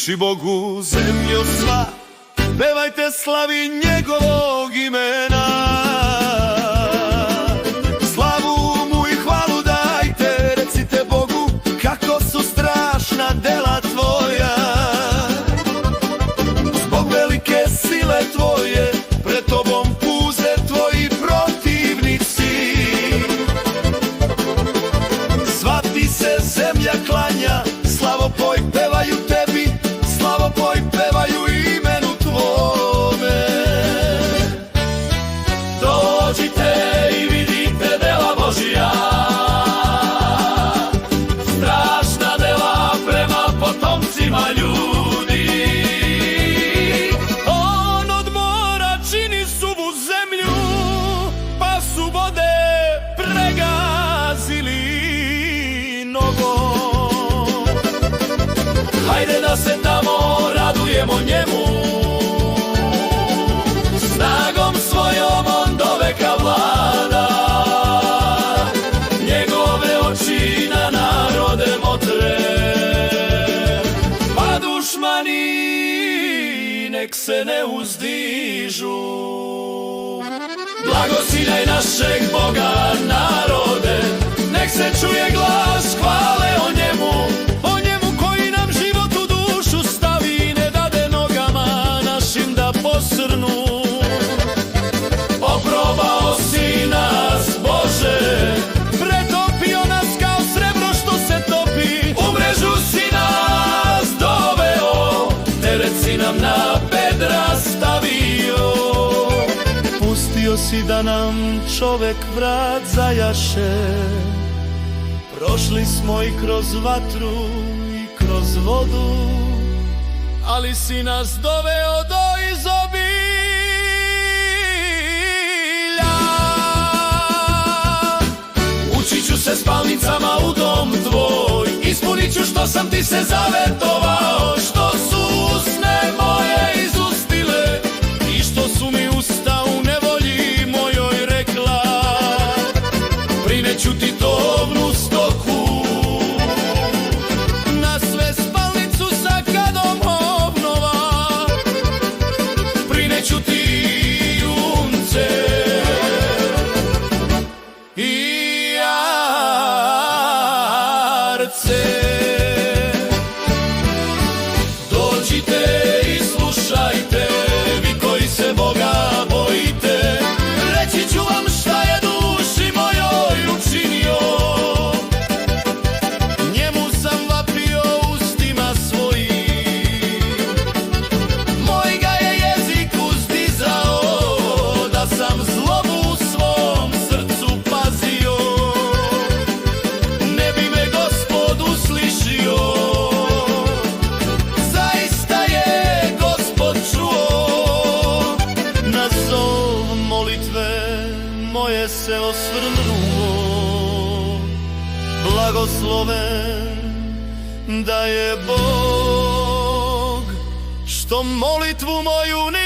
Viči Bogu zemljo sva, pevajte slavi njegovog imena. Slavu mu i hvalu dajte, recite Bogu kako su strašna dela tvoja. Zbog velike sile tvoje, pred tobom puze tvoji protivnici. Sva ti se zemlja klanja, slavopoj pevaju tebi, slavopoj pevaju imenu tvome. Dođite i vidite dela Božja, strašna dela prema potomcima ljudi. On od mora čini suvu zemlju, pa su vode pregazili nogom. Hajde da se tamo radujemo njemu, snagom svojom on do veka vlada. Njegove oči na narode motre, pa dušmani nek se ne uzdižu. Blagosinaj našeg Boga narode, nek se čuje glas hvale o njemu koji nam život u dušu stavi, ne dade nogama našim da posrnu. Oprobao si nas, Bože, pretopio nas kao srebro što se topi. U mrežu si nas doveo, teret si nam na bedra stavio. Pustio si da nam čovek vrat zajaše, prošli smo i kroz vatru i kroz vodu, ali si nas doveo do izobilja. Učit ću se spalnicama u dom tvoj, ispunit ću što sam ti se zavetovao, što su usne moje izustile i što su mi usta u nevolji mojoj rekla. Prineću ti tovnu stoku, na sve spalnicu sa kadom obnova. Prineću ti junce i jarce. Dođite i slušajte, vi koji se Boga bojite, reći ću vam šta je duši mojoj učinio. Njemu sam vapio ustima svojim, moj ga je jezik uzdizao, da sam zlobu u svom srcu pazio. Ne bi me Gospod uslišio, zaista je Gospod čuo. Na zov molitve moje se osvrnuo, blagosloven da je Bog što molitvu moju ne